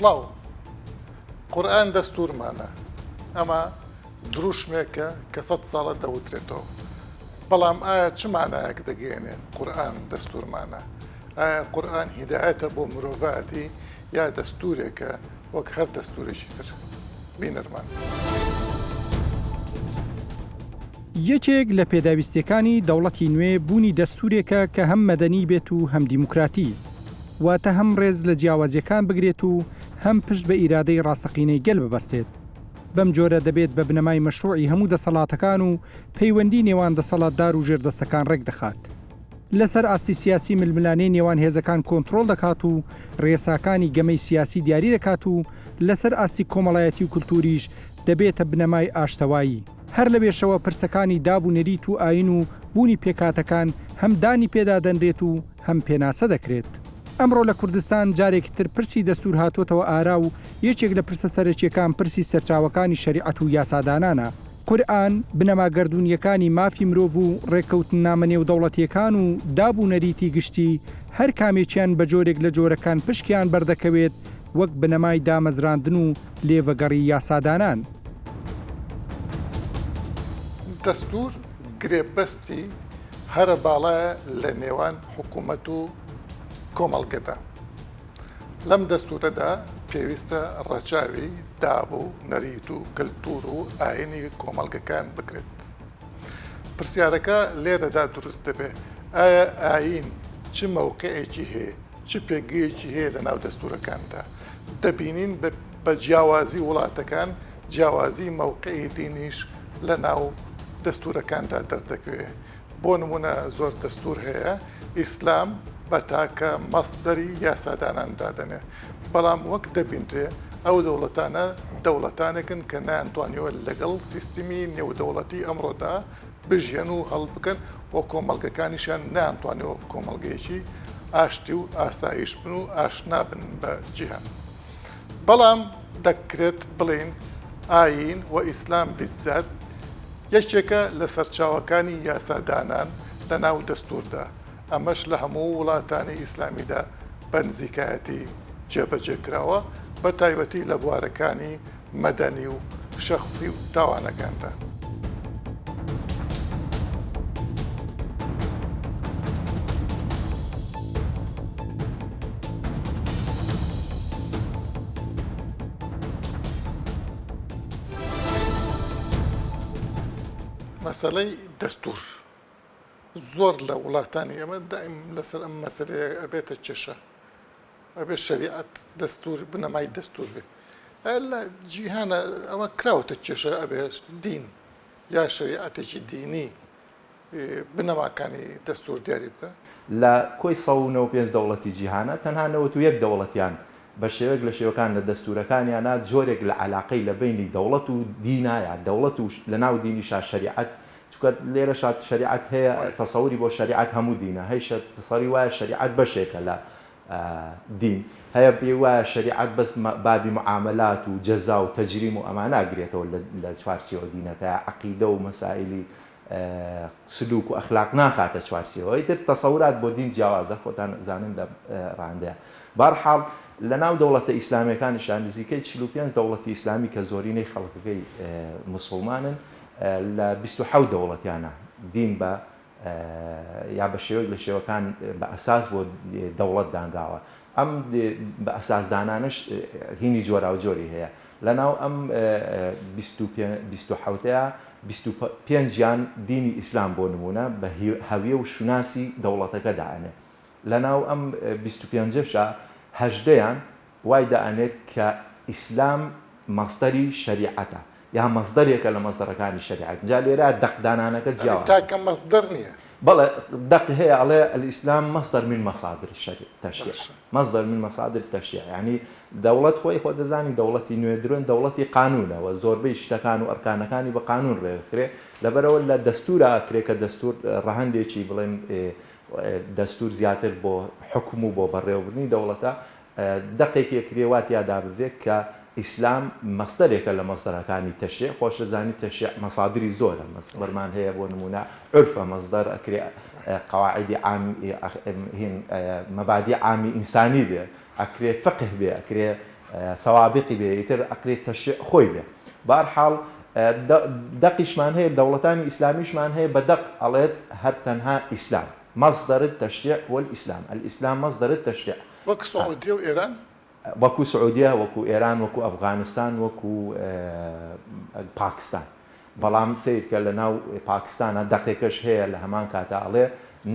سڵاو قورئان دەستوورمانە ئەمە دروشمێکە کە 100 ساڵە دەوترێتەوە بەڵام ئایا چ مانایەک دەگەێنێت قورئان دەستوورمانە ئایا قورئان هیدایەتە بۆ مرۆڤاتی یا دەستورێکە وەک هەر دەستورێکی تر بینەرمان یەکێک لە پێداویستەکانی دەوڵەتی نوێ بوونی دەستورێکە کە هەم مەدەنی بێت و هەم دیموکراتی واتە هەم ڕێز لە جیاوازیەکان بگرێت و هەم پشت بە ئیرادەی ڕاستەقینەی گەل ببەستێت بەم جۆرە دەبێت بە بنەمای مەشروعی هەموو دەسەڵاتەکان و پەیوەندی نێوان دەسەڵاتدار و ژێردەستەکان ڕێک دەخات لەسەر ئاستی سیاسی ململانەی نێوان هێزەکان کۆنتترۆل دەکات و ڕێساکانی گەمەی سیاسی دیاری دەکات و لەسەر ئاستی کۆمەڵایەتی و کولتوریش دەبێتە بنەمای ئاشتەوایی هەر لە بێشەوە پرسەکانی دابوونەریت و ئاین و بوونی پێکاتەکان هەم دانی پێدا دەنرێت و هەم پێناسە دەکرێت ئەمڕۆ لە کوردستان جارێکی تر پرسی دەستور هاتوۆتەوە ئارا و یەکێک لە پرسە سەرەکیەکان پرسی سەرچاوەکانی شەریعەت و یاسادانانە قورئان بنەماگەردوونیەکانی مافی مرۆڤ و ڕێککەوتن نامەنێ و دەوڵەتیەکان و دابوونەریتی گشتی هەر کامێکیان بە جۆرێک لە جۆرەکان پشکیان بەردەکەوێت وەک بنەمای دامەزراندن و لێڤەگەڕی یاسادانان دەستور گرێبەستی هەرە باڵایە لە نێوان حکوومەت و کۆمەڵگەدا لەم دەستورەدا پێویستە ڕەچاوی دابوو نەریت و کللتور و ئاینی کۆمەڵگەکان بکرێت پرسیارەکە لێرەدا دروست دەبێت ئایا ئاین چ مەوقعێکی هەیە چ پێگەیەکی هەیە لە ناو دەستورەکاندا دەبینین بە جیاوازی وڵاتەکان جیاوازی مەوقعی دینیش لە ناو دەستورەکاندا دەردەکەوێت بۆ نمونە زۆر دەستور هەیە ئیسلام بە تاکە مەصدەری یاسادانان دادەنێ بەڵام وەک دەبینرێ ئەو دەوڵەتانە دەوڵەتانێکن کە نانتوانیوە لەگەڵ سیستمی نێودەوڵەتی ئەمڕۆدا بژێن و هەڵ بکەن بۆ کۆمەڵگەکانیشان نانتوانێەوە کۆمەڵگەیەکی ئاشتی و ئاسایش بن و ئاشنا بن بە جیهان بەڵام دەکرێت بڵین ئاین و ئیسلام بیزات یەکێکە لە سەرچاوەکانی یاسادانان لە ناو دەستوردا ئەمەش لە هەموو وڵاتانی ئیسلامیدا بەنزیکایەتی جێبەجێکراوە بە تایبەتی لە بوارەکانی مەدەنی و شەخصی و تاوانەکاندا. مەسەلەی دەستور زۆر لە وڵاتانی ئەمە دائیم لەسەر ئەم مەسەلەیە ئەبێتە کێشە ئەبێت شەریعەت دەستور بنەمای دەستور بێت لە جیهانە ئەمە کراوەتە کێشە ئەبێت دین یا شەریعەتێکی دینی بنەماکانی دەستور دیاری بکە لە کۆی 195 دەوڵەتی جیهانە تەنها 91 دەوڵەتیان بە شێوەیەک لە شێوەکان لە دەستورەکانیانە جۆرێک لە عەلاقەی لە بینی دەوڵەت و دینایە دەوڵەت و لە ناو دینیشا شەریعەت چونکە لێرە شات شەریعەت هەیە تەسەوری بۆ شەریعەت هەموو دینە هەیشە تەسەوری وایە شەریعەت بەشێکە لە دین هەیە پێی وایە شەریعەت بەس بابی معاملات و جەزا و تەجریم و ئەمانە ئاگرێتەوە لە چوارچێوە دینەکە عەقیدە و مەسائیلی سلوک و ئەخلاق ناخاتە چوارچێوە ئیتر تەسەورات بۆ دین جیاوازە خۆتان زانن لە ڕاندەیە بەرحاڵ لە ناو دەوڵەتە ئیسلامیەکانیشان نزیکەی 45 دەوڵەتی ئیسلامی کە زۆرینەی خەڵکەکەی موسڵمانن لە 27 دەوڵەتیانە دین بە یا بە شێوەیەک لە شێوەکان بە ئەساس بۆ دەوڵەت دانراوە ئەم بە ئەساسدانانش هینی جۆرا و جۆری هەیە لە ناو ئەم 27ەیە 25یان دینی ئیسلام بۆ نمونە بە هەویە و شوناسی دەوڵەتەکەدانێ لە ناو ئەم 25شە هەژدەیان وای دەئەنێت کە ئیسلام مەصدەری شەریعەتە یا مەصدەرێکە لە مەصدەرەکانی شەریعەت جا لێرە دەقدانانەکە جیاوە تاکە مەصدەر نییە بەڵێ دەق هەیە ئەڵێ الئیسلام مەصدەر من مەصادر تەشریع مەصدەر من مەصادر تەشریع یعنی دەوڵەت خۆی خۆ دەزانی دەوڵەتی نوێدرۆن دەوڵەتی قانونەوە زۆربەی شتەکان و ئەرکانەکانی بە قانون ڕێکرێ لەبەرەوە لە دەستورە ئەکرێ کە دەستور ڕەهەندێکی بڵێن دەستور زیاتر بۆ حکم و بۆ بەڕێوەبردنی دەوڵەتە دەقێکی کرێوات یادا بێت کە ئیسلام مەصدەرێکە لە مەصدەرەکانی تەشریع خۆش دەزانی تەشریع مەصادری زۆرە مەصدەرمان هەیە بۆ نمونە عرفە مەصدەر ئەکرێ قواعدی عامی مەبادی عامی ئینسانی بێ ئەکرێ فقه بێ ئەکرێ سەوابقی بێ ئیتر ئەکرێت تەشریع خۆی بێ بەهەرحاڵ دەقیشمان هەیە دەوڵەتانی ئیسلامیشمان هەیە بە دەق ئەڵێت هەر تەنها ئیسلام مصدر التشريع والإسلام الإسلام مصدر التشريع وەک سعودیە و ئێران وەکو سعودیە وەکو ئێران وەکو ئەفغانستان وەکو پاکستان بەڵام سیر کە لە ناو پاکستانە دەقێکەش هەیە لە هەمان کاتە ئەڵێ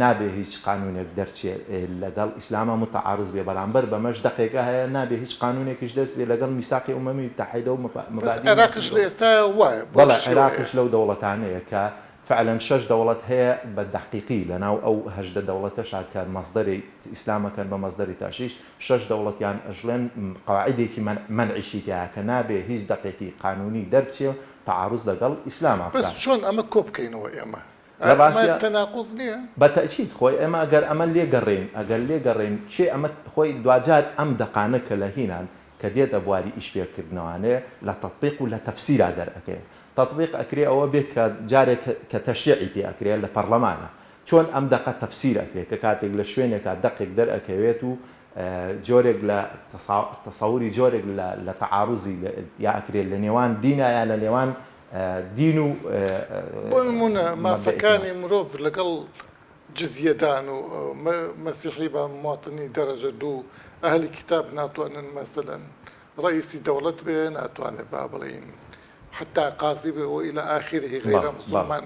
نابێ هیچ قانونێک دەرچێت لەگەڵ ئیسلامە متعارض بێ بەرامبەر بەمەش دقێکە هەیە نابێ هیچ قانونێکیش دەست بێ لەگەڵ میساقی ئومەمی متحیدە و بەس عێراقش لە ئێستا وایە بەڵێ عێراقش لەو دەوڵەتانەیە کە فعلا 6 دەوڵەت هەیە بە دقیقی لەناو ئەو 8 دەوڵەتەشا کە مەصدەری ئیسلامەکەن بە مەصدەری تاشیش 6 دەوڵەتیان ئەژڵێن قواعدێکی منعیشی تایە کە نابێ هیچ دقێکی قانونی دەرچێ و تعارض لەگەڵ ئیسلامە بەس چۆن ئەمە کۆ بکەینەوە ئێمە تەناقوز نییە بەتەچیت خۆی ئێمە ئەگەر ئەمە لێگەڕین ئەگەر لێگەڕین چێ ئەمە خۆی دوجار ئەم دەقانە کە لە هینان کە دێتە بواری ئیشپێکردنەوەوانەیە لە تطبیق و لە تەفسیرا دەرەکەی تطبیق ئەکرێ ئەوە بێت کە جارێک کە تەشریعی پێ ئەکرێت لە پەرلەمانە چۆن ئەم دقە تەفسیر ئەکرێت کە کاتێک لە شوێنێکە دقێک دەرەکەوێت و جۆرێک لە تەسەوری جۆرێک لە تەعاروزی یا ئەکرێت لە نێوان دینە یا لە نێوان دین و بۆنمونە مافەکانی مرۆڤ لەگەڵ جزیەدان و مەسیحی بە مواطنی دەرەجە دوو ئەهلی کتاب ناتوانن مەسەلەن ڕئیسی دەوڵەت بێ ناتوانێت با بڵین حتى قاضي وإلى آخره غير مسلمان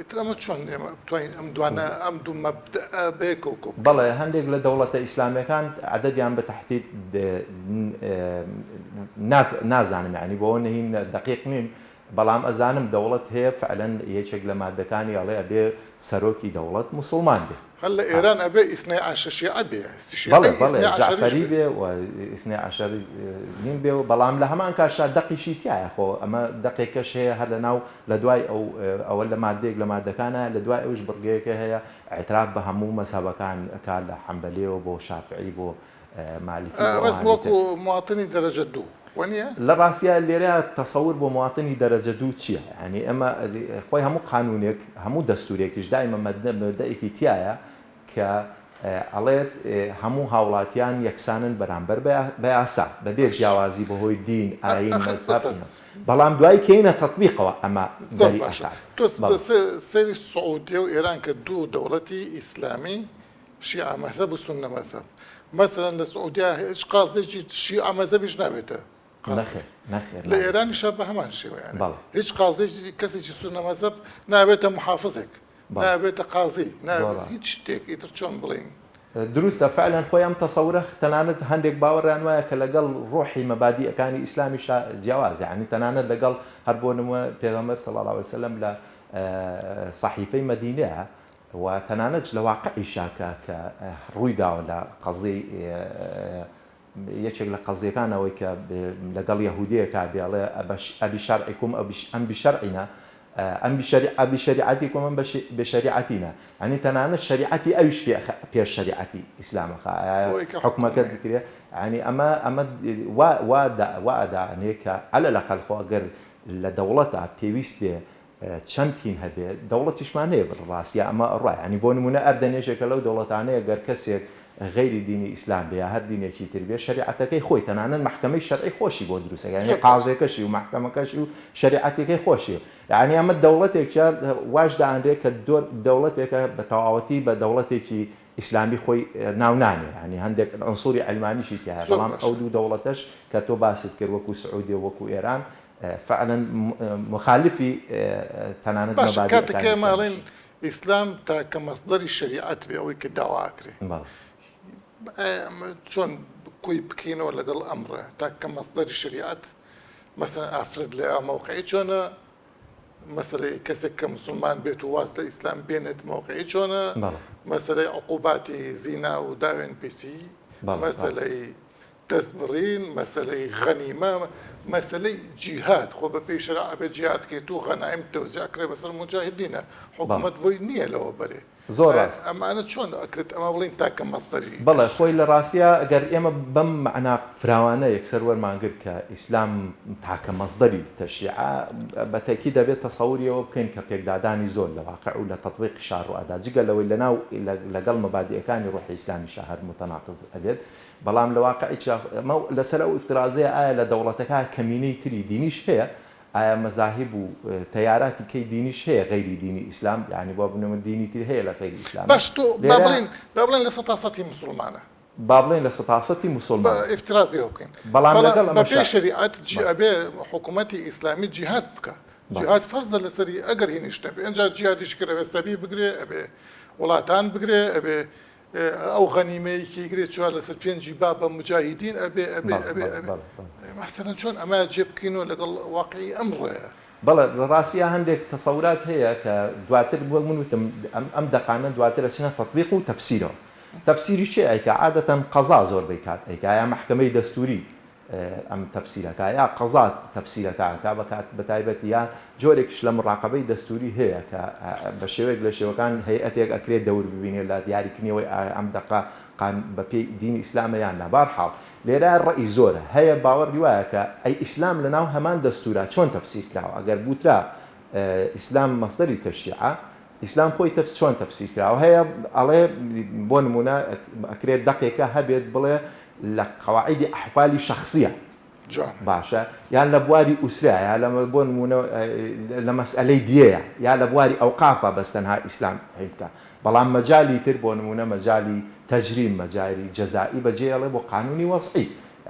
ئیترەمە چۆن ئێمە بتوانین ئەم دوانە ئەم دوو مەبدەئە بێکۆکۆ بەڵێ هەندێک لە دەوڵەتە ئیسلامیەکان عەدەدیان بە تەحدید نازانم یعنی بۆ نهین دقیق نین بەڵام ئەزانم دەوڵەت هەیە فعلەن یەکێک لە مادەکانی ئەڵێ ئەبێ سەرۆکی دەوڵەت موسڵمان بێت هەل لە ئێران ئەبێ ئیسنای عەشەر شیعە بێ بەڵێ جعفەری بێ و ئیسنای عەشەر نین بێ و بەڵام لە هەمان کاشا دەقیشی تایە خۆ ئەمە دقێکەش هەیە هەر لە ناو لە دوای ئەوە لە مادەیەک لە مادەکانە لە دوای ئەوش بڕگەیەکە هەیە ئاعتراف بە هەموو مەسەبەکان ئەکات لە حەمبەلیەوە بۆ شافعی بۆ مالیکی بەس وەکو مواطنی دەرەجە دوو لە ڕاستیە لێرە تەسەور بۆ مواطنی دەرەجە دوو چییە؟ ینی ئەمە خۆی هەموو قانونێک هەموو دەستورێکیش دایمە مەبدەئێکی تایە کە ئەڵێت هەموو هاوڵاتیان یەکسانن بەرامبەر بە یاسا بەبێ جیاوازی بەهۆی دین ئاین مەذهب بەڵام دوای کەینە تەطبیقەوە ئەمە سەری سعودیە و ئێران کە دوو دەوڵەتی ئیسلامی شیعە مەذهب و سونە مەذهب مثلا لە سعودیا هیچ قازێکی شیعە مەذهبیش نابێتە لە ئێرانیشە بە هەمان شێوەیان هیچ قازێکی کەسێکی سونە مەذهب نابێتە محافظێک نابێتە قازی هیچ شتێک ئیتر چۆن بڵین دروستە فعلەن خۆیان تەسەورە تەنانەت هەندێک باوەڕیان وایە کە لەگەڵ ڕۆحی مەبادیئەکانی ئیسلامی جیاواز یعنی تەنانەت لەگەڵ هەر بۆ نمونە پێغەمبەر صلی الله علیه وسلم لە صحیفەی مەدینەیە و تەنانەت لە واقعیشا کە ڕوویداوە لە قەزەی یەکێک لە قەزیەکانەوەی کە لەگەڵ یەهودیەکە بێڵێ ئەبی شەرعیکم ئەم بشەرعینە ئەم بشریعەتیکم ئەم بشریعەتینە ینی تەنانەت شریعەتی ئەویش پێش شریعەتی ئیسلامەکە حکومەکە بکرێ ینی ئەمە وادانێ کە ئەلە لەقەل خۆ ئەگەر لە دەوڵەتە پێویست بێ چەندتین هەبێت دەوڵەتیشمان هەیە بڕاستیە ئەمە ڕای ینی بۆ نمونە ئەردەنێژێکە لەو دەوڵەتانەیە گەر کەسێک غیری دینی ئیسلام بێ هەر دینێکی تر بێ شریعەتەکەی خۆی تەنانەت محکەمەی شەرعی خۆشی بۆ دروستە یعنی قازێکەشی و محکەمەکەشی و شریعەتەکەی خۆشی یعنی ئەمە دەوڵەتێکە واش دەئەنرێت کە دەوڵەتێکە بە تەواوەتی بە دەوڵەتێکی ئیسلامی خۆی ناونانێ ینی هەندێک عنسوری عەلمانیشی تایە بەڵام ئەو دوو دەوڵەتەش کە تۆ باست کرد وەکو سعودی و وەکو ئێران فعلا مخالفی تەنانەت مەبادیئەکانی کاتێکە ماڵێن ئیسلام تا کە مەصدەری شریعەت بێ ئەوەی کە داواکرێ چۆن کوی بکەینەوە لەگەڵ ئەمڕە تا کە مەصدەری شریعەت مەسەلەن ئافرەت لە موقعی چۆنە مەسەلەی کەسێک کە مسلمان بێت و واز لە ئیسلام بێنێت موقعی چۆنە مەسەلەی عقوباتی زینا و داوێن پیسی مەسەلەی دەستبڕین مەسەلەی غەنیمە مەسەلەی جیهاد خۆ بە پێی شەرع ئەبێت جیهاد کەیت و غەنایم تەوزیعکرێ بەسەر موجاهدینە حکوومەت بۆی نییە لەوە بەرێ زۆر ڕاست ئەمانە چۆن ئەکرێت ئەمە بڵین تاکە مەستەری بەڵێ خۆی لە ڕاستیە ئەگەر ئێمە بەم معنا فراوانە یەکسەر وەرمانگر کە ئیسلام تاکە مەزدەری تەشیع بەتەکی دەبێت تەسەوریەوە بکەین کە پێکدادانی زۆر لە واقع و لە تەطبیقی شار و ئادا جگە لەوەی لەناو لەگەڵ مەبادیەکانی ڕۆحی ئیسلامی شەهر متەناقض ئەبێت بەڵام لە واقعی لەسەر ئەو ئفترازەیە ئایا لە دەوڵەتەکە کەمینەی تری دینیش هەیە ئایا مەزاهب و تەیاراتی کەی دینیش هەیە غەیری دینی ئیسلام یعنی بۆ بنەوە دینی تر هەیە لە غەیری ئیسلام باش تۆ با بڵێن لە سەتاسەتی مسلمانە با بڵێن لە سەتاسەتی موسڵمان ئفترازیەوە بکەین بەڵام لەگەڵ بە پێی شریعەت ئەبێ حکوومەتی ئیسلامی جیهاد بکە جیهاد فەرزە لەسەری ئەگەر هینیش نەبێ ئەنجا جیهادیش کردەوێ سەبی بگرێ ئەبێ وڵاتان بگرێ ئەبێ ئەو غەنیمەیەکی گرێت چوار لەسەر پێنجی با بە مجاهیدین ئەبێ مەسەلەن چۆن ئەمە جێ بکەینەوە لەگەڵ واقعی ئەمڕۆیە بەڵێ لە ڕاستیە هەندێک تەسەورات هەیە کە دواتر بۆ من وتم ئەم دەقانە دواتر ئەچنە تەطبیق و تەفسیرەوە تەفسیری چێ ئەیکە عادەتەن قەزا زۆربەی کات ئەیکا یا مەحکەمەی دەستوری ئەم تەفسیرەکە یا قەزات تەفسیرەکە بەکات بەتایبەتی یان جۆرێکش لە مڕاقبەی دەستوری هەیە کە بە شێوەیەک لە شێوەکان هەیئەتێک ئەکرێت دەور ببینێت لە دیاریکردنەوەی ئەم دەقا بە پێی دینی ئیسلامە یان نەبار حاڵ لێرە ڕەئی زۆرە هەیە باوەڕی وایە کە ئەی ئیسلام لەناو هەمان دەستورە چۆن تەفسیر کراوە ئەگەر بوترا ئیسلام مەصدەری تەشریعە ئیسلام خۆی چۆن تەفسیر کراوە هەیە ئەڵێ بۆ نمونە ئەکرێت دەقێکە هەبێت بڵێ لە قەواعیدی ئەحوالی شەخصیە باشە یان لە بواری ئوسرە یا بۆ نمونە لە مەسئلەی دیەیە یا لە بواری ئەوقافە بەستەنها ئیسلام هەیکە بەڵام مەجالی تر بۆ نمونە مەجالی تەجریم مەجاری جەزایی بەجێڵێ بۆ قانونی وەسعی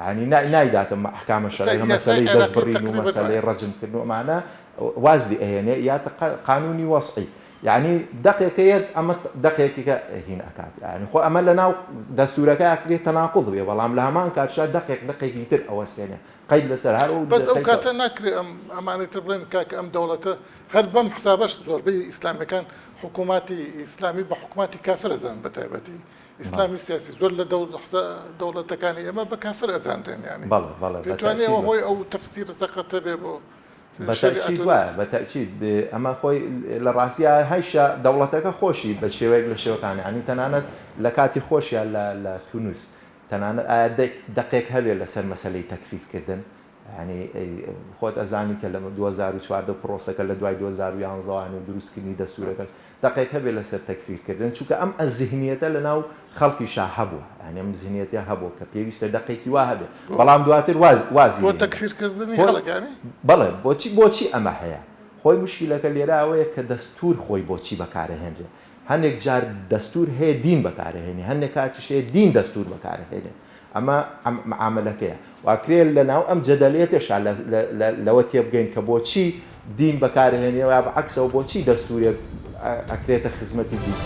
ینی نایداتە ئەحکامە شەرعی مەسەلەی دەستبڕین و مەسەلەی ڕەجمکردنەوەمانە وازی ئەهێنێ یا قانونی وەسعی یعنی دقێکەیەت ئەمە دقێکێکە هین ئەکات ینی خۆ ئەمە لە ناو دەستورەکە ئەکرێت تەناقوڵ بێ بەڵام لە هەمان کاتشا دقێکی تر ئەوەستێنێ قەید لەسەر هەر بەس ئەو کاتە ناکرێت ئەمانەی تر بڵێن کاکە ئەم دەوڵەتە هەر بەم حسابەش زۆربەی ئیسلامیەکان حکووماتی ئیسلامی بە حکووماتی کافر ئەزان بەتایبەتی ئیسلامی سیاسی زۆر لە دەوڵەتەکانی ئەمە بە کافر ئەزانرێن ینی پێتوانێەوە هۆی ئەو تەفسیر سەقەتە بێ بۆ بەتەکید وایە بەتەکید ئەمە خۆی لە ڕاستیە هەیشە دەوڵەتەکە خۆشی بە شێوەیەک لە شێوەکانی ینی تەنانەت لە کاتی خۆشیان لە تونوس تەنانەت دقێک هەبێت لەسەر مەسەلەی تەکفیرکردن ینی خۆت ئەزانی کە لە 2014 پرۆسەکە لە دوای 2011 و دروستکردنی دەستورەکە دقێک هەبێت لەسەر تەکفیرکردن چونکە ئەم ئەزیهنیەتە لە ناو خەڵکیشا هەبووە ینی ئەم زیهنیەتە هەبوو کە پێویستە دقێکی وا هەبێت بەڵام دواتر وازی بۆ تەکفیرکردنی خەڵکانی بەڵێ بۆچی ئەمە هەیە خۆی مشکلەکە لێرە ئەوەیە کە دەستور خۆی بۆچی بەکارەهێنرێت هەندێک جار دەستور هەیە دین بەکارەهێنێ هەندێک کاتیش هەیە دین دەستور بەکارەهێنێ ئەمە معاملەکەیە واکرێت لەناو ئەم جەدەلێتێشا لەوە تێبگەین کە بۆچی دین بەکارهێنێەوە بەعکسەوە بۆچی دەستورێک ئەکرێتە خزمەتی دین.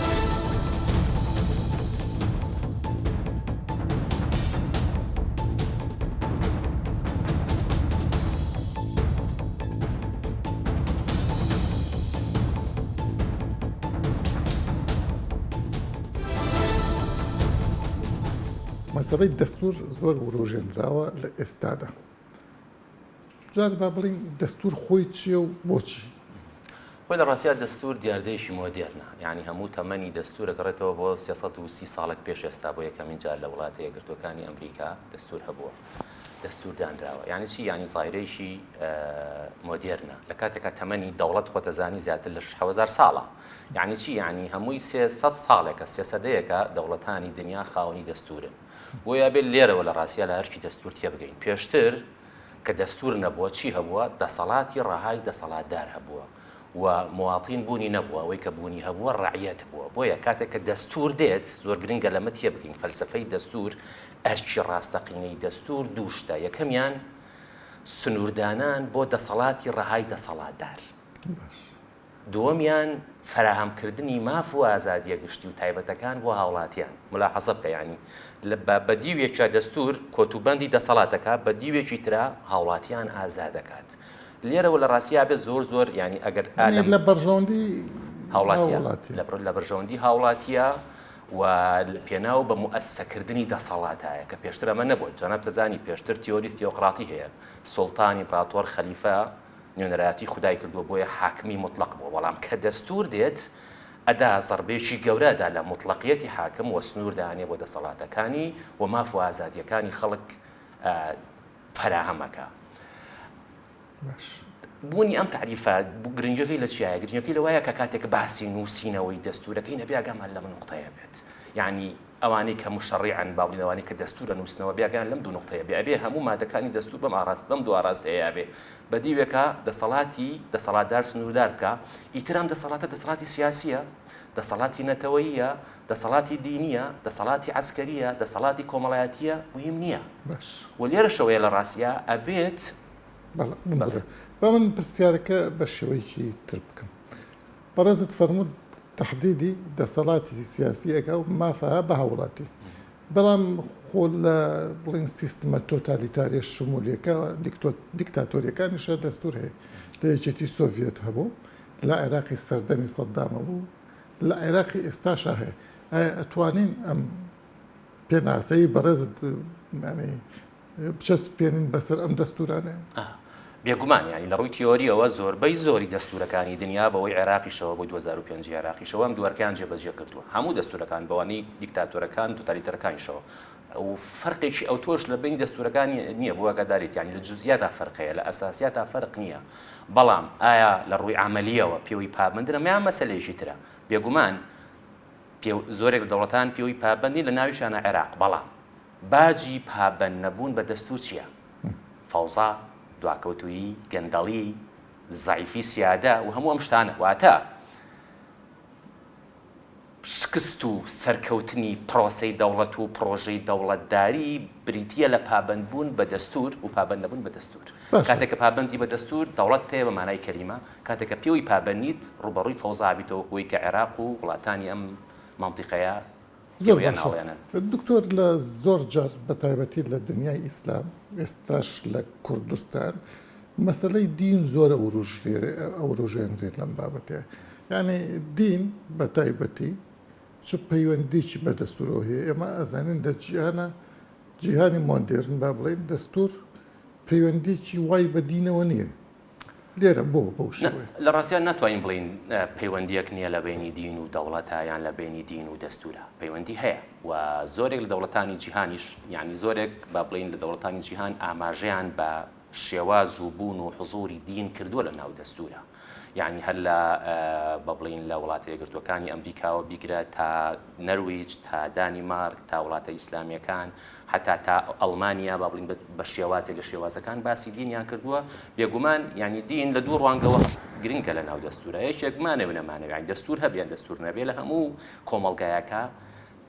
مەسەڵەی دەستور زۆر وروژێنراوە لە ئێستادا جار با بڵین دەستور خۆی چییە و بۆچی خۆی لە ڕاستیە دەستور دیاردەیەکی مۆدێرنە یعنی هەموو تەمەنی دەستور دەگەڕێتەوە بۆ 330 ساڵێک پێش ئێستا بۆ یەکەمین جار لە وڵاتە یەکگرتوەکانی ئەمریکا دەستور هەبووە دەستور دانراوە یعنی چی ینی زایرەیەکی مۆدێرنە لە کاتێکا تەمەنی دەوڵەت خۆتەزانی زیاتر لە 6000 ساڵە یعنی چی ینی هەمووی 300 ساڵێکە 300 دەوڵەتانی دنیا خاوەنی دەستورن بۆیە بێت لێرەوە لە ڕاستیە لە هەرچی دەستور تێبگەین پێشتر کە دەستور نەبووە چی هەبووە دەسەڵاتی ڕەهای دەسەڵاتدار هەبووە و مواطین بوونی نەبووە ئەوەی کە بوونی هەبووە ڕەعیەت بووە بۆیە کاتێک کە دەستور دێت زۆر گرنگە لەمە تێبگەین فەلسفەی دەستور ئەرکی ڕاستەقینەی دەستور دووشتە یەکەمیان سنووردانان بۆ دەسەڵاتی ڕەهای دەسەڵاتدار دووەمیان فراهەمکردنی ماف و ئازادیە گشتی و تایبەتەکان بۆ هاوڵاتیان ملاحەزە بکە ینی بە دیوێکە دەستور کۆتوبەندی دەسەڵاتەکە بە دیوێکی ترا هاوڵاتیان ئازاد دەکات لێرەوە لە ڕاستیا بێت زۆر ینی ئەگەر لە بەرژەوەندی هاوڵاتیە لە بەرژەوەندی هاوڵاتیە و پێناو بە مؤسسەکردنی دەسەڵاتایە کە پێشتر ئەمە نەبووە جەناب دەزانی پێشتر تیۆری تیۆقراتی هەیە سوڵتانی ئیمپراتۆر خەلیفە نوێنەرایەتی خودای کردووە بۆیە حاکمی مطلق بووە بەڵام کە دەستور دێت ئەدا زەربێکی گەورەدا لە مطلقیەتی حاکم و سنوور دانێ بۆ دەسەڵاتەکانی و ماف و ئازادیەکانی خەڵک فراهەمەکە. بوونی ئەم تعریفە گرنگەکەی لە چیایە؟ گرنگەکەی لەوایە کە کاتێک باسی نووسینەوەی دەستورەکەی نەبێ ئاگامان لەم نقطەیە بێت. یعنی ئەوانەی کە مشەڕیعن باڵینەوانی کە دەستورە نووسنەوە بیاگەیان لەم دوو نقطەیە بێ، ئەبێ هەموو مادەکانی دەستور بەم ئاراست بەم دوو ئاراستەیە بێ. بەدیوێکە دەسەڵاتدار سنووردار بکە، ئیترام دەسەڵاتی سیاسیە، دەسەڵاتی نەتەوەییە، دەسەڵاتی دینیە، دەسەڵاتی عسکەریە، دەسەڵاتی کۆمەڵایەتیە مهم نییە. و لێرەشەوەیە لە ڕاستیە ئەبێت با من پرسیارەکە بە شێوەیەکی تر بکەم. بەڕێزت فەرموود تحدیدی دەسەڵاتی سیاسی ئەکا و مافەها بە هاوڵاتی، بەڵام خۆ لە بڵین سیستمە تۆتالیتاریە شمولیەکە دیکتاتۆریەکانیشە دەستور هەیە. لە یەکێتی سۆڤێت هەبوو، لە عێراقی سەردەمی سەدامە بوو، لە عێراقی ئێستاشا هەیە. ئایا ئەتوانین ئەم پێناسەی بەڕێزت بچەسپێنین بەسەر ئەم دەستورانە؟ بێگومان ینی لە ڕووی تیۆریەوە زۆری دەستورەکانی دنیا بەوەی عێراقیشەوە بۆ 2005 عێراقیشەوە ئەم دووەرکیان جێبەجێ کردووە. هەموو دەستورەکان بەوانەی دیکتاتۆرەکان توتالیتەرەکانیشەوە و فەرقێکی ئەو تۆش لە بینی دەستورەکانی نییە بۆ ئاگاداریت، ینی لە جزئیاتا فەرقەیە، لە ئەساسیاتا فەرق نییە. بەڵام ئایا لە ڕووی عملیەوە پێوەی پابندرە میان مەسەلەیەکی ترە. بێگومان زۆرێک دەوڵەتان پێوەی پابندی لە ناویشانە عێراق، بەڵام باجی پابند نەبوون بە دەستور چییە؟ فەوزا، دواکەوتویی، گەندەڵی، زەعیفی سیادە و هەموو ئەم شتانە. واتە شکست و سەرکەوتنی پرۆسەی دەوڵەت و پرۆژەی دەوڵەتداری بریتیە لە پابندبوون بە دەستور و پابند نەبوون بە دەستور. کاتێککە پابندی بە دەستور دەوڵەت هەیە بە مانای کەریمە، کاتێککە پێوەی پابندیت ڕوبەڕووی فەوزابیتەوە خۆی کە عێراق و وڵاتانی ئەم مەنتیقەیە زۆر. دکتۆر لە زۆر جار بە تایبەتی لە دنیای ئیسلام ئێستاش لە کوردستان مەسەلەی دین زۆرە ئەوروژێنرێت لەم بابەتەیە. یعنی دین بە تایبەتی چ پەیوەندیکی بە دەستورەوە هەیە. ئێمە ئەزانین لە جیهانی مۆندێرن با بڵێن دەستور پەیوەندیکی وای بە دینەوە نییە. لێرە بۆ لە ڕاستیان ناتوانین بڵین پەیوەندیەک نییە لە بینی دین و دەوڵەتە یان لە بینی دین و دەستورە. پەیوەندی هەیە و زۆرێک لە دەوڵەتانی جیهانیش، یعنی زۆرێک با بڵین لە دەوڵەتانی جیهان ئاماژەیان بە شێواز و بوون و حزوری دین کردووە لە ناو دەستورە. یعنی هەر لە بە بڵین لە وڵاتە یەکگرتووەکانی ئەمریکاوە بیگرە تا نەرویج، تا دانیمارک، تا وڵاتە ئیسلامیەکان، حتا تا ئەڵمانیا با بڵین بە شێوازێک لە شێوازەکان باسی دینیان کردووە. بێگومان ینی دین لە دوو ڕوانگەوە گرنگە لە ناو دەستورە. یەکێکمانەوە نەمانەوە، یعنی دەستور هەبیان دەستور نەبێ لە هەموو کۆمەڵگایەکە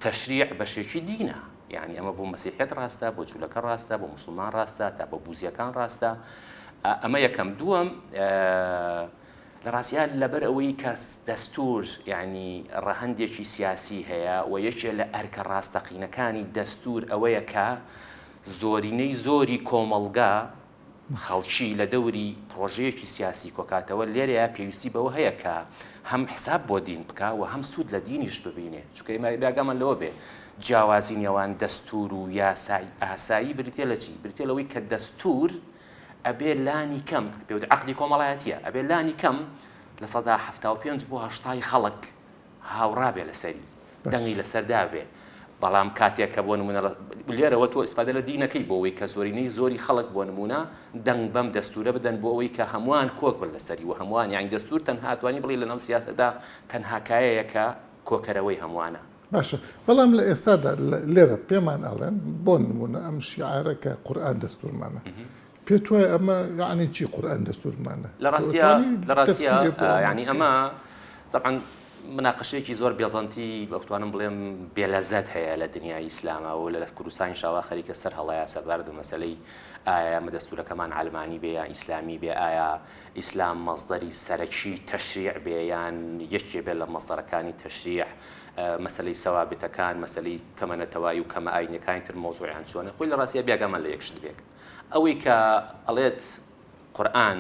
تەشریع بەشێکی دینە. یعنی ئەمە بۆ مەسیحیەت ڕاستە، بۆ جوولەکە ڕاستە، بۆ موسڵمان ڕاستە، تا بۆ بوزیەکان ڕاستە. ئەمە یەکەم. دووەم لە ڕاستیان لەبەر ئەوەی کە دەستور یعنی ڕەهەندێکی سیاسی هەیە و یەکێ لە ئەرکە ڕاستەقینەکانی دەستور ئەوەیە کە زۆرینەی زۆری کۆمەڵگا خەڵکی لە دەوری پرۆژەیەکی سیاسی کۆکاتەوە لێرەیە پێویستی بەوە هەیە کە هەم حساب بۆ دین بکە و هەم سوود لە دینیش ببینێ. چونکە ئێمە لەوە بێ جیاوازی نێوان دەستور و یاسایی ئاسایی بریتە لە چی؟ بریتە لەوەی کە دەستور ئەبێ لانی کەم پێوت عەقدی کۆمەڵایەتیە، ئەبێ لانی کەم لە 1975 بۆ 80 خەڵک هاوڕابێ لەسەری دەنگی لەسەردا بێ. بەڵام کاتێک کە بۆ نمونە لێرەوە تۆ ئیسفادە لە دینەکەی بۆ ئەوەی کە زۆرینەی زۆری خەڵک بۆ نمونە دەنگ بەم دەستورە بدەن بۆ ئەوەی کە هەمووان کۆک بن لەسەری و هەمووان یانی دەستور تەنها توانی بڵێ لەناو سیاسەتدا تەنها کایەیەکە کۆکەرەوەی هەمووانە. باشە، بەڵام لە ئێستادا لێرە پێمان ئەڵێن بۆ نمونە ئەم شیعارەکە قورئان دەستورمانە. پێت وایە ئەمە یعنی چی قورئان دەستورمانە؟ لە ڕاستیە یعنی ئەمە طبعاً مناقشەیەکی زۆر بێزەنتی بەتوانم بڵێم بێلەزەت هەیە لە دنیای ئیسلامە و لە کوردستانی شاوا خەریکە سەر هەڵەیە سەبارەت بە مەسەلەی ئایا مەدەستورەکەمان عەلمانی بێ یان ئیسلامی بێ، ئایا ئیسلام مەصدەری سەرەکی تەشریع بێ یان یەکێ بێ لە مەصدەرەکانی تەشریع. مەسەلەی سەوابتەکان، مەسەلەی کەمەنەتەوایی و کەمە ئاینەکانی تر مۆزوعیان چۆنە. خۆی لە ڕاستیە بیاگەمان لە یەکشت بێت ئەوەی کە ئەڵێت قورئان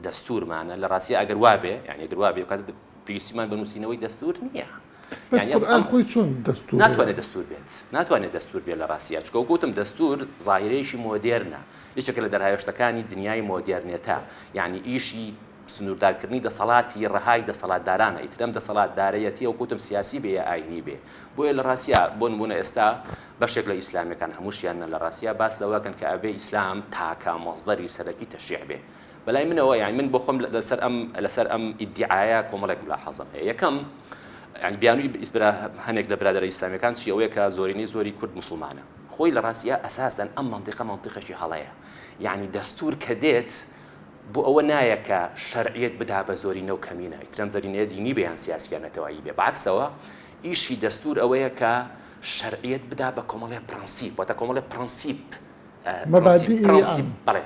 دەستورمانە. لە ڕاستیە ئەگەر وابێ یعنی ئەگەر وابێ کات پێویستیمان بە نووسینەوەی دەستور نییە. قورئان خۆی چۆن دەستور ناتوانێت دەستور بێت، ناتوانێت دەستور بێت لە ڕاستیە. چکە گوتم دەستور ظاهیرەیەکی مۆدێرنە، یەکێکە لە دەرهاوێشتەکانی دنیای مۆدێرنێتە. یعنی ئیشی سنووردارکردنی دەسەڵاتی ڕەهای دەسەڵاتدارانە ئیترەم دەسەڵاتدارەتی و کوتم سیاسی بێ ئاینی بێ بۆیە لە ڕاستیا بۆ نمونە ئێستا بەشێک لە ئیسلامیەکان هەمووشیانە لە ڕاستیا باس لەوەکەن کە ئەبێ ئیسلام تاکە مەصدەری سەرەکی تەشریع بێ بەلای منەوە یان من بۆ خۆم لەسەر ئەم ئیدعایە کۆمەڵێک ملاحەزەم هەیە یەکەم ینی بیانووی هەنێک لە برادەرە ئیسلامیەکان چی ئەوەیە کە زۆرینەی زۆری کورد موسڵمانە خۆی لە ڕاستیا ئەساسەن ئەم منطقەشی هەڵەیە یعنی دەستور کە دێت بۆ ئەوە نایە کە شەرعیەت بدا بە زۆرینە و کەمینە ئیترەم زەرینەیە دینی بێیان سیاسیان نەتەوایی بێ بەعکسەوە ئیشی دەستور ئەوەیە کە شەرعیەت بدا بە کۆمەڵێ پرەنسیپ واتە کۆمەڵێ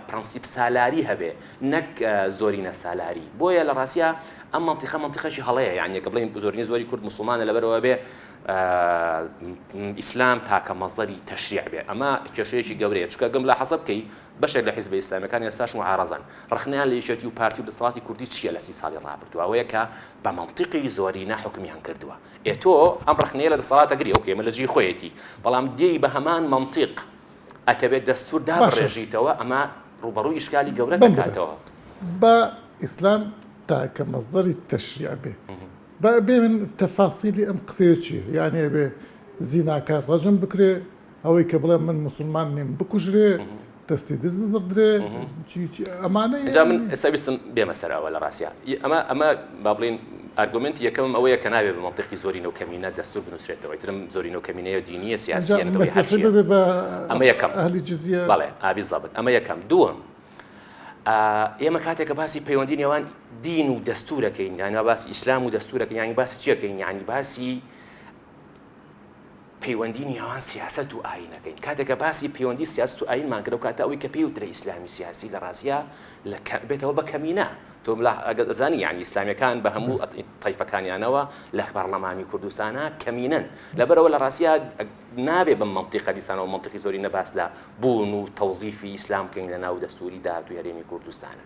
پرەنسیپ سالاری هەبێ نەک زۆرینە سالاری بۆیە لە ڕاستیا ئەم منطقەشی هەڵەیە یعنی کە بڵێن زۆرینەی زۆری کورد موسڵمانە لەبەرەوە بێ ئیسلام تاکە مەصدەری تەشریع بێ ئەمە کێشەیەکی گەورەیە چونکە گەم لە حەسەب بکەی بەشێک لە حیزبە ئیسلامیەکان ئێستاش معارەزان ڕخنیان لە یەکێتی و پارتی و دەسەڵاتی کوردی چییە لە 30 ساڵی ڕابردووە ئەوەیە کە بە منطقی زۆرینە حکمیان کردووە تۆ ئەم ڕخنەیە لە دەسەڵاتە گری ئەو کێمە لە جێی خۆیەتی بەڵام دێی بە هەمان منطق ئەتەبێت دەستور دابڕێژیتەوە ئەمە ڕوبەڕووی ئیشکالی گەورە دەکاتەوە بە ئیسلام تاکە مەصدەری تەشریع بێ بێ من تەفاسیلی ئەم قسەیە چییە یعنی بێ زیناکار ڕەجم بکرێ ئەوەی کە بڵێ من مسلمان نیم بکوژرێ دەستی دەست ببردرێ ئەمانەیە من ئێستا بیستم بێمە سەرەوە لە ڕاستیا ئەمە با بڵێن ئارگومنتی یەکەم ئەوەیە کە نابێت بە منطقی زۆرینە و کەمینە دەستور بنووسرێتەوە ئیترم زۆرینە و کەمینەیە دینیە سیاسیە ئەمە یەکەم بەڵێ ئابی زابط ئەمە یەکەم دووەم ئێمە کاتێککە باسی پەیوەندی نێوان دین و دەستورەکەین یانی باسی ئیسلام و دەستورەکەین یانی باسی چیەکەین یانی باسی پەیوەندی نێوان سیاست و ئاینەکەین کاتێککە باسی پەیوەندی سیاست و ئاینمان کرد و کاتە ئەوەی کە پێوترە ئیسلامی سیاسی لە ڕاستیا بێتەوە بە کەمینە تۆ ئەزانی یانی ئیسلامیەکان بە هەموو تایفەکانیانەوە لە پەرلەمانی کوردستانە کەمینن لەبەرەوە لە ڕاستیا نابێ بە منطقە دیسانەوە منطقی زۆری نەباس لە بوون و تەوزیفی ئیسلام بکەین لە ناو دەستوری داهاتووی هەرێمی کوردستانە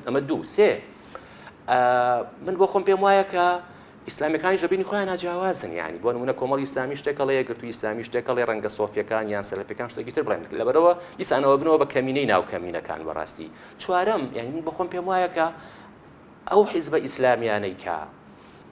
ئەمە دوو سێ من بۆ خۆم پێم وایە کە ئیسلامیەکانی ژەبینی خۆیان ناجیاوازن یانی بۆ نمونە کۆمەڵی ئیسلامی شتێکەڵێ یەکگرتووی ئیسلامی شتێکەڵێ ڕەنگە سۆفیەکان یان سەلەفیەکان شتێکی تر بڵێن لەبەرەوە دیسانەوە بنەوە بە کەمینەی ناو کەمینەکان بەڕاستی چوارەم یعنی من بۆ خۆم پێم وایە کە ئەو حیزبە ئیسلامیانەی کە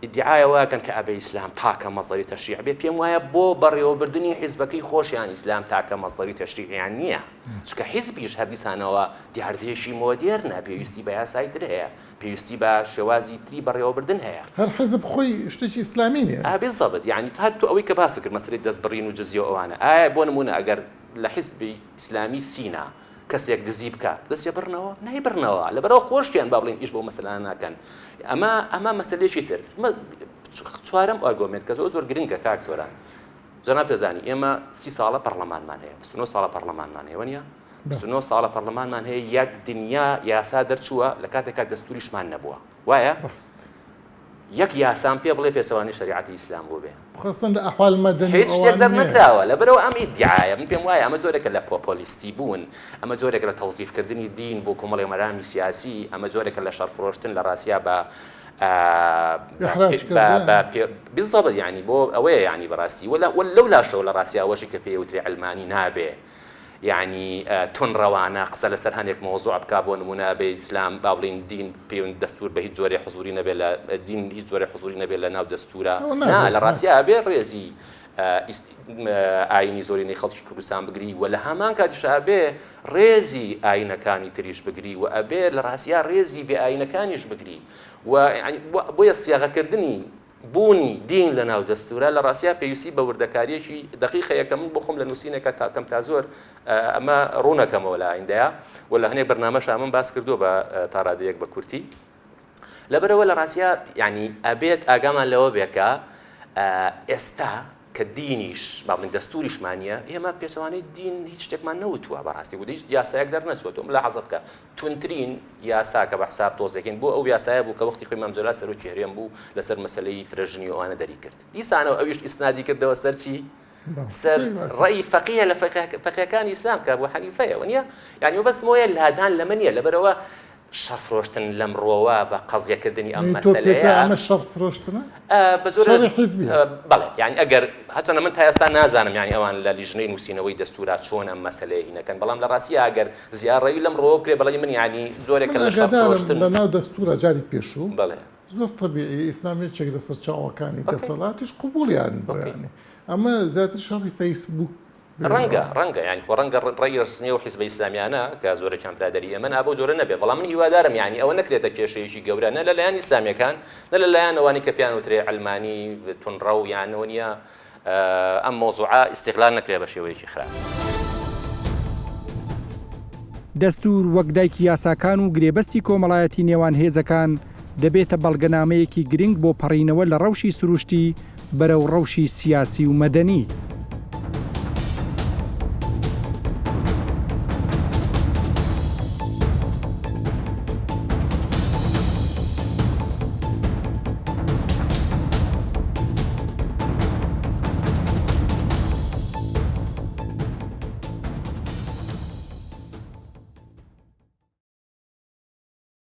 ئیدعایەوەکەن کە ئەبێ ئیسلام تاکە مەصدەری تەشریع بێ پێم وایە بۆ بەڕێوەبردننی حیزبەکەی خۆشیان ئیسلام تاکە مەصدەری تەشریعیان نییە چکە حیزبیش هەر دیسانەوە دیاردێشی مۆدێرنە پێویستی بە یاسای تر هەیە پێویستی بە شێوازی تری بەڕێوەبردن هەیە هەر حیزب خۆی شتێکی ئیسلامی نیە بالضبط یعنی هەتوو ئەوەی کە باس کرد مەسەلەی دەستبڕین و جزیە ئەوانە ئایا بۆ نمونە ئەگەر لە حیزبی ئیسلامی سینا کەسێک دزی بکات دەست پێ بڕنەوە نایبڕنەوە لەبەرەوە خۆشیان با بڵێن ئیش بۆ مەسەلە ناکەن ئەمە مەسەلێکی تر چوارەم ئارگۆمنت کە زۆر گرنگە کاک سۆران جەناب دەزانی ئێمە 30 ساڵە پەرلەمانمان هەیە 29 ساڵە پەرلەمانمان هەیە وەنیە 29 ساڵە پەرلەمانمان هەیە یەک دنیا یاسا دەرچووە لە کاتێکا دەستوریشمان نەبووە وایە یەک یاسام پێ بڵێ پێچەوانی شریعەتی ئیسلام بۆ بێ خاصن لە ئەحوال مەدەنی هیچ شتێک دەرنەکراوە لەبەرەوە ئەم ئیدعایە من پێم وایە ئەمە جۆرێکە لە پۆپۆلیستی بوون ئەمە جۆرێکە لە تەوزیفکردنی دین بۆ کۆمەڵی مەرامی سیاسی ئەمە جۆرێکە لە شەڕفرۆشتن لە ڕاستیا بە بالضبط یعنی بۆ ئەوەیە یعنی بەڕاستی لەو لاشەوە لە ڕاستیاوەشی کە پێوتری علمانی نابێ یعنی تونڕەوانە قسە لەسەر هەنێک مۆزوع بکا بۆ نمونە بێ ئیسلام با بڵین دین پێویست دەستور بە هیچ جۆرێ حضوری نەبێت لە دین هیچ جۆرێ حضوری نەبێت لە ناو دەستورە لە ڕاستیا بێ ڕێزی ئاینی زۆرینەی خەڵکی کوردستان بگری و لە هەمان کاتیشا بێ ڕێزی ئاینەکانی تریش بگری و ئەبێ لە ڕاستیا ڕێزی بێ ئاینەکانیش بگری و بۆیە سیاغەکردنی بوونی دین لە ناو دەستورە لە ڕاستیا پێویستی بە وردەکاریەکی دقیقەیەکە من بخۆم لە نووسینێکە تاکەم تا زۆر ئەمە ڕوونەکەمەوە لە ئایندەیە و لە هەنێک بەرنامەش من باس کردووە بە تا ڕادەیەک بە کورتی لەبەرەوە لە ڕاستیا یعنی ئەبێت ئاگامان لەوە بێکە ئێستا کە دینیش با بڵین دەستوریشمانە ئێمە پێچەوانەی دین هیچ شتێکمان نەوتووە بەڕاستی بوو هیچ یاسایەک دەرنەچوە تۆم لە حەزە بکە تونترین یاسا کە بە حساب تۆزێکین بۆ ئەو یاسایە بوو کە وەختی خۆی مەم جەلال سەرۆکی هەرێم بوو لەسەر مەسەلەی فرەژنی ئەوانە دەری کرد دیسانەوە ئەویش ئیسنادی کردەوە سەر چی سەر ڕەئی فەقیهە لە فەقیهەکانی ئیسلام کە بۆ حەنیفەیە وەنیە یعنی بەس مۆیە لادان لەمە نییە لەبەرەوە شەڕفرۆشتن لەم ڕۆوە بە قەزیەکردنی ئەم ئەمە مەسەلەیە شەڕ فرۆشتنە بە زۆر شەڕی حیزبیە. بەڵێ یعنی ئەگەر هەچەنە من تا ئێستا نازانم یعنی ئەوان لە لیژنەی نووسینەوەی دەستورات چۆن ئەم مەسەلەیە هینەکەن بەڵام لە ڕاستی ئەگەر زیارڕەوی لەم ڕۆ بکرێ بەڵێ من یعنی زۆرێکە لە شەڕفرۆشتن لە ناو دەستورە جاری پێشوو بەڵێ زۆر طبیعی ئیسلامێکێک لەسەر چاوەکانی دەسەڵاتیش قبولیان بەیانێ ئەمە زیاتر شەڕی فەیسبوک ڕەنگە ینی خۆ ڕەنگە ڕێی ڕستنی و حیزبە ئیسلامیانە کە زۆرەکیان برادەری ئەمە نابۆ جۆرە نەبێ بەڵام من هیوادارم ینی ئەوە نەکرێتە کێشەیەکی گەورە نە لەلایەن ئیسلامیەکان نە لەلایەن ئەوانی کە پیان وترێ ئەلمانی تونڕە و یانەوە نیە ئەم مۆزوعە ئیستیغلال نەکرێ بە شێوەیەکی خراپ. دەستور وەک دایکی یاساکان و گرێبەستی کۆمەڵایەتی نێوان هێزەکان دەبێتە بەڵگەنامەیەکی گرنگ بۆ پەڕینەوە لە ڕەوشی سروشتی بەرەو ڕەوشی سیاسی و مەدەنی.